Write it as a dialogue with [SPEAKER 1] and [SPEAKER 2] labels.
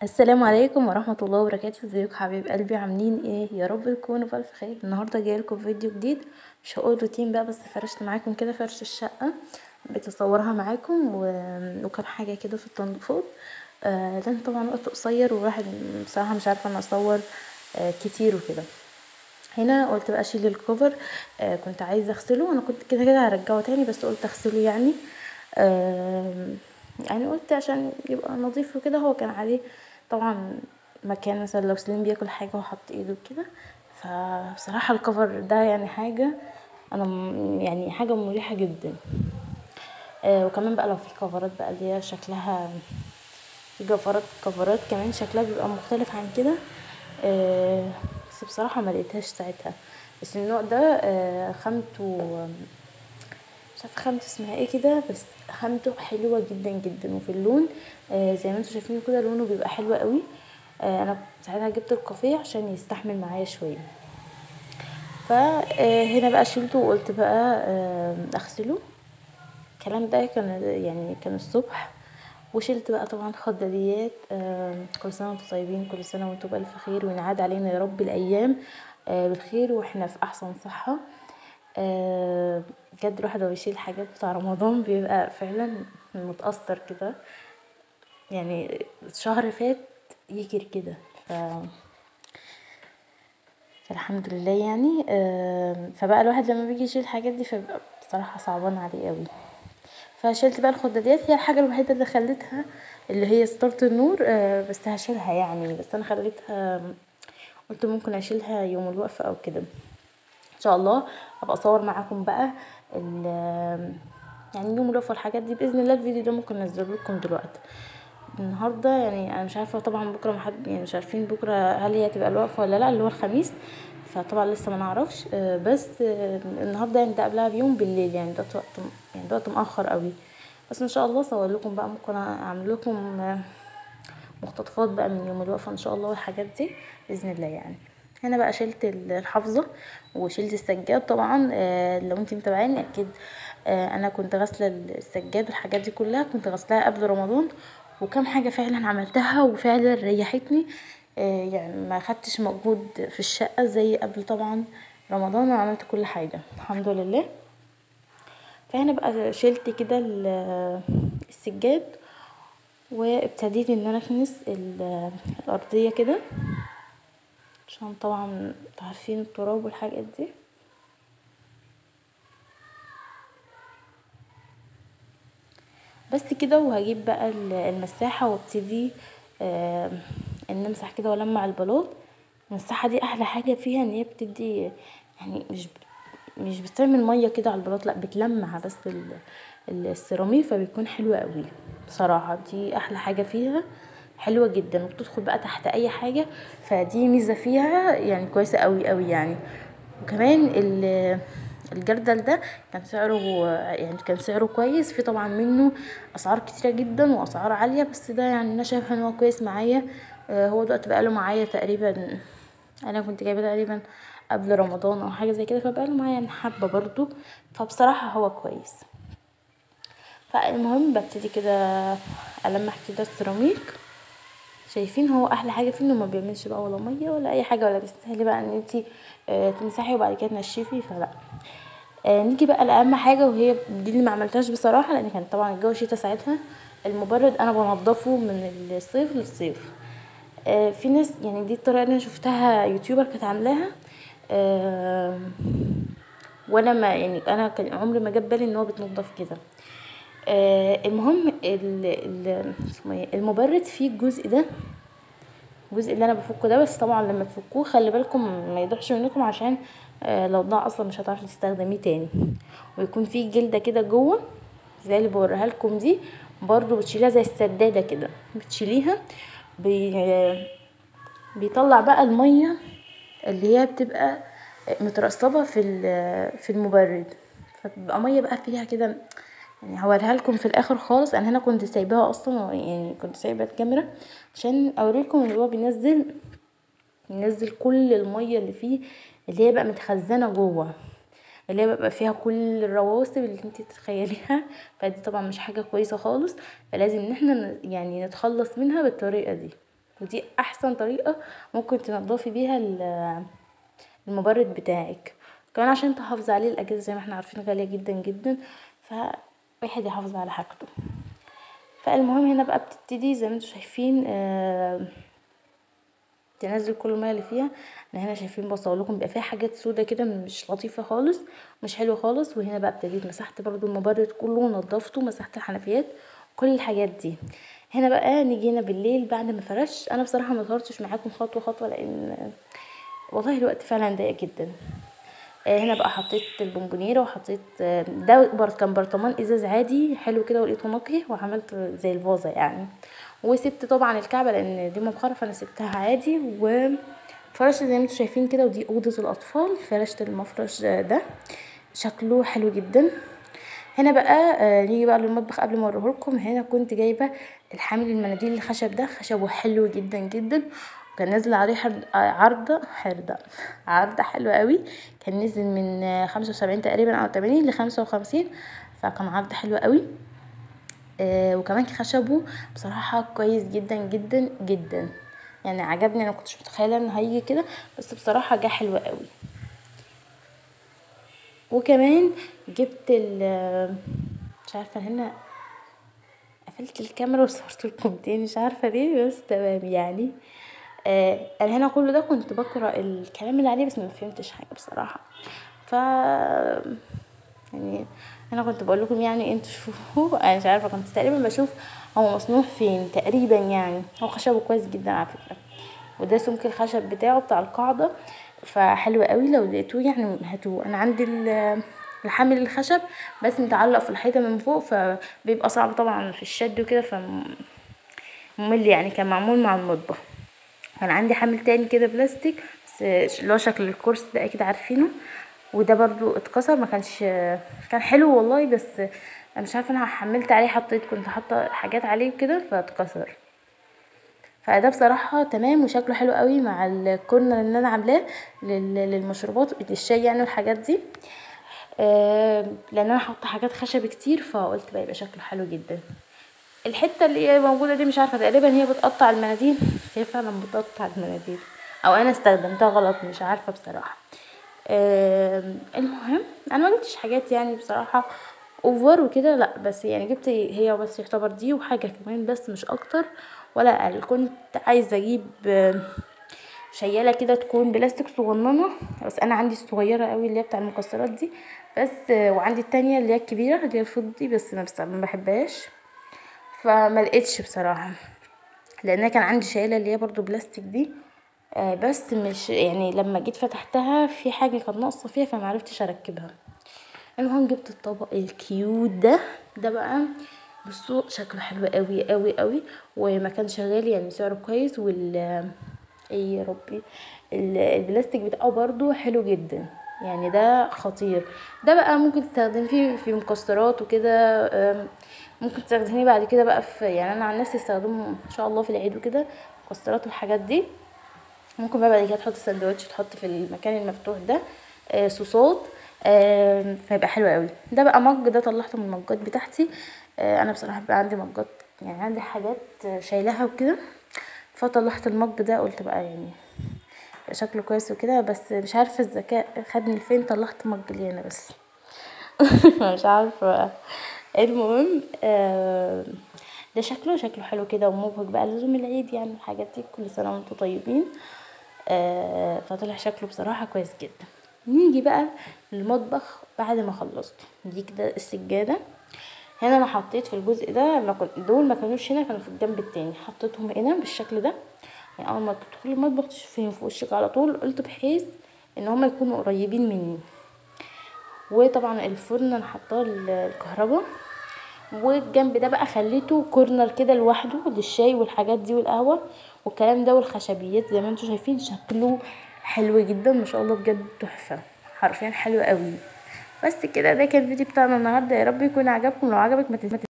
[SPEAKER 1] السلام عليكم ورحمة الله وبركاته. ازيكم حبايب قلبي؟ عاملين ايه؟ يا رب تكونوا بألف خير. النهارده جايلكم فيديو جديد، مش هقول روتين بقى، بس فرشت معاكم كده فرش الشقة، بتصورها معاكم وكم حاجة كده في التنظيفات. لان طبعا وقت قصير وواحد بصراحة مش عارفة ان اصور كتير وكده. هنا قلت بقى اشيل الكوفر. كنت عايزة اغسله، انا كنت كده كده هرجعه تاني بس قلت اغسله يعني. يعني قلت عشان يبقى نظيف وكده. هو كان عليه طبعا مكان مثلا لو سليم بياكل حاجه وحط ايده كده. فبصراحه الكفر ده يعني حاجه، انا يعني حاجه مريحه جدا. وكمان بقى لو في كفرات بقى اللي هي شكلها، في كفرات كمان شكلها بيبقى مختلف عن كده. بس بصراحه ما لقيتهاش ساعتها. بس النوع ده خامته، مش عارفه خامته اسمها ايه كده، بس خامته حلوه جدا جدا. وفي اللون زي ما انتم شايفين كده لونه بيبقى حلو قوي. انا ساعتها جبت الكافيه عشان يستحمل معايا شويه. فهنا بقى شيلته وقلت بقى اغسله. الكلام ده كان الصبح. وشلت بقى طبعا خضريات. كل سنه وانتم طيبين، كل سنه وانتم بالف خير، وينعاد علينا يا رب الايام بالخير واحنا في احسن صحه. بجد الواحد لو يشيل حاجات بتاع رمضان بيبقى فعلا متأثر كده. يعني شهر فات يجري كده. فالحمد لله يعني. فبقى الواحد لما بيجي يشيل الحاجات دي فبقى بصراحة صعبان عليه قوي. فشلت بقى الخداديات، هي الحاجة الوحيدة اللي خليتها اللي هي ستارة النور. بس هشيلها يعني، بس انا خليتها، قلت ممكن اشيلها يوم الوقفة او كده ان شاء الله. هبقى اصور معاكم بقى يعني يوم الوقفة الحاجات دي باذن الله. الفيديو ده ممكن انزله لكم دلوقتي النهارده. يعني انا مش عارفه طبعا بكره، محد يعني مش عارفين بكره هل هي هتبقى الوقفه ولا لا، اللي هو الخميس. فطبعا لسه ما نعرفش. بس النهارده يعني ده قبلها بيوم بالليل، يعني ده وقت، يعني ده وقت مأخر قوي. بس ان شاء الله اصور لكم بقى، ممكن اعمل لكم مقتطفات بقى من يوم الوقفه ان شاء الله والحاجات دي باذن الله يعني. هنا بقى شلت الحافظه وشلت السجاد طبعا. لو انتي متابعيني اكيد انا كنت غاسله السجاد والحاجات دي كلها، كنت غاسلاها قبل رمضان. وكم حاجه فعلا عملتها وفعلا ريحتني. يعني ما خدتش مجهود في الشقه زي قبل طبعا رمضان، وعملت كل حاجه الحمد لله. فهنا بقى شلت كده السجاد، وابتديت ان انا اكنس الارضيه كده، عشان طبعا عارفين التراب والحاجات دي. بس كده. وهجيب بقى المساحة وابتدي ان امسح كده والمع البلاط. المساحة دي احلى حاجة فيها ان هي بتدي، يعني مش بتعمل مية كده على البلاط، لا بتلمع بس السيراميك، فبيكون حلو قوي بصراحة. دي احلى حاجة فيها، حلوة جدا وبتدخل بقى تحت اي حاجة. فدي ميزة فيها يعني كويسة قوي قوي يعني. وكمان الجردل ده كان سعره كويس. في طبعا منه اسعار كتيرة جدا واسعار عالية، بس ده يعني انا شايفه ان هو كويس معايا. هو دلوقتي بقاله معايا تقريبا، انا كنت جايبه تقريبا قبل رمضان او حاجه زي كده، فبقاله معايا يعني حبه برضو. فبصراحه هو كويس. فالمهم ببتدي كده المح كده السيراميك. شايفين هو احلى حاجه فيه انه ما بيعملش بقى ولا ميه ولا اي حاجه، ولا تستاهلي بقى ان انتي تمسحي وبعد كده تنشفي، فلا. نيجي بقى لاهم حاجه، وهي دي اللي ما عملتهاش بصراحه لان كان طبعا الجو شتا ساعتها. المبرد انا بنضفه من الصيف للصيف. في ناس، يعني دي الطريقه اللي انا شفتها يوتيوبر كانت عاملاها. آه، وانا ما يعني انا كان عمري ما جاب بالي ان هو بيتنضف كده. المهم اسمه ايه، المبرد فيه الجزء اللي انا بفكه ده. بس طبعا لما تفكوه خلي بالكم ما يضيعش منكم، عشان لو ضاع اصلا مش هتعرفي تستخدميه تاني. ويكون فيه جلده كده جوه زي اللي بوريها لكم دي. برضو بتشيليها زي السداده كده، بتشيليها بيطلع بقى الميه اللي هي بتبقى مترسبه في المبرد. فتبقى ميه بقى فيها كده. يعني هوريها لكم في الاخر خالص. انا هنا كنت سايباها اصلا، يعني كنت سايبه الكاميرا عشان اوريكم ان هو بينزل كل الميه اللي فيه، اللي هي بقى متخزنه جوه، اللي هي بقى فيها كل الرواسب اللي انت تتخيليها. فدي طبعا مش حاجه كويسه خالص. فلازم ان احنا يعني نتخلص منها بالطريقه دي. ودي احسن طريقة ممكن تنضفي بيها المبرد بتاعك. كمان عشان تحافظي عليه، الاجهزة زي ما احنا عارفين غالية جدا جدا، فواحد يحافظ على حاجته. فالمهم هنا بقى بتبتدي زي ما انتوا شايفين تنزل كل الميه اللي فيها. انا هنا شايفين بصور لكم بيبقى فيها حاجات سودا كده مش لطيفه خالص، مش حلوه خالص. وهنا بقى ابتديت مسحت برضو المبرد كله ونضفته، مسحت الحنفيات كل الحاجات دي. هنا بقى نيجي هنا بالليل بعد ما فرشت. انا بصراحه ما صورتش معاكم خطوه خطوه لان والله الوقت فعلا ضيق جدا. هنا بقى حطيت البونبونيره وحطيت ده كان برطمان ازاز عادي حلو كده ولقيته نقي، وعملت زي الفازه يعني. وسبت طبعا الكعبه لان دي مبخره، فانا سبتها عادي وفرشت زي ما انتم شايفين كده. ودي اوضه الاطفال، فرشت المفرش ده شكله حلو جدا. هنا بقى نيجي بقى للمطبخ. قبل ما اوريهولكم، هنا كنت جايبه الحامل المناديل الخشب ده، خشبه حلو جدا جدا، وكان نازل عليه عرض حلو قوي. كان نزل من 75 تقريبا او 80 ل55، فكان عرض حلو قوي. وكمان خشبه بصراحه كويس جدا جدا جدا، يعني عجبني. انا مكنتش متخيله انه هيجي كده، بس بصراحه جه حلو قوي. وكمان جبت مش عارفه هنا قفلت الكاميرا وصورت لكم تاني، مش عارفه ليه، بس تمام يعني. انا هنا كل ده كنت بقرا الكلام اللي عليه، بس ما فهمتش حاجه بصراحه. ف يعني انا كنت بقول لكم يعني انتوا شوفوا. انا مش عارفه، كنت تقريبا بشوف هو مصنوع فين تقريبا. يعني هو خشبه كويس جدا على فكره، وده سمك الخشب بتاعه بتاع القاعده، فحلو قوي. لو لقيتوه يعني هاتوه. انا عندي الحامل الخشب بس متعلق في الحيطه من فوق، فبيبقى صعب طبعا في الشد وكده، ممل يعني. كان معمول مع المطبخ. كان عندي حامل تاني كده بلاستيك، بس اللي هو شكل الكرسي ده اكيد عارفينه، وده برضو اتكسر. ما كانش كان حلو والله، بس انا مش عارفه انا حملت عليه، كنت حاطه حاجات عليه كده فاتكسر. فده بصراحه تمام، وشكله حلو قوي مع الكورنر اللي انا عاملاه للمشروبات الشاي يعني والحاجات دي. لان انا حاطه حاجات خشب كتير، فقلت بقى يبقى شكله حلو جدا. الحته اللي هي موجوده دي مش عارفه، تقريبا هي بتقطع المناديل. هي فعلا بتقطع المناديل، او انا استخدمتها غلط، مش عارفه بصراحه. المهم انا ما جبتش حاجات يعني بصراحه اوفر وكده، لا، بس يعني جبت هي بس يعتبر دي وحاجه كمان، بس مش اكتر ولا اقل. كنت عايزه اجيب شياله كده تكون بلاستيك صغننه، بس انا عندي الصغيره قوي اللي هي بتاع المكسرات دي بس. وعندي التانية اللي هي الكبيره اللي هي الفضي، بس انا ما بحبهاش، فما لقيتش بصراحه. لان كان عندي شايله اللي هي برضو بلاستيك دي، بس مش يعني لما جيت فتحتها في حاجه كانت ناقصه فيها، فما عرفتش اركبها. المهم جبت الطبق الكيوت ده بقى. بصوا شكله حلو قوي قوي قوي، وما كانش غالي يعني، سعره كويس. ايه يا ربي، البلاستيك بتاعه برضو حلو جدا يعني، ده خطير. ده بقى ممكن تستخدميه في مكسرات وكده. ممكن تستخدميه بعد كده بقى في، يعني انا عن نفسي استخدمه ان شاء الله في العيد وكده، مكسرات والحاجات دي. ممكن بقى بعد كده تحط سندوتش، تحط في المكان المفتوح ده صوصات، فيبقى حلو قوي. ده بقى مج، ده طلعته من المجات بتاعتي. انا بصراحه بقى عندي مجات، يعني عندي حاجات شايلها وكده، فطلعت المج ده. قلت بقى يعني شكله كويس وكده، بس مش عارفه الذكاء خدني لفين، طلعت مج لي انا بس. مش عارفه. المهم ده شكله حلو كده ومبهج بقى لزوم العيد يعني، الحاجات دي. كل سنه وانتم طيبين. فطلع شكله بصراحه كويس جدا. نيجي بقى للمطبخ بعد ما خلصت. دي كده السجاده. هنا انا حطيت في الجزء ده، دول ما كانوش هنا، كانوا في الجنب التاني، حطيتهم هنا بالشكل ده. يعني اول ما تدخلي المطبخ تشوفيهم في وشك على طول. قلت بحيث ان هما يكونوا قريبين مني. وطبعا الفرن انا حطاه الكهرباء. والجنب ده بقى خليته كورنر كده لوحده للشاي والحاجات دي والقهوه والكلام ده والخشبيات. زي ما انتم شايفين شكله حلو جدا ما شاء الله، بجد تحفه، حرفيا حلو قوي. بس كده، ده كان الفيديو بتاعنا النهارده. يا رب يكون عجبكم. لو عجبك ما تنسوا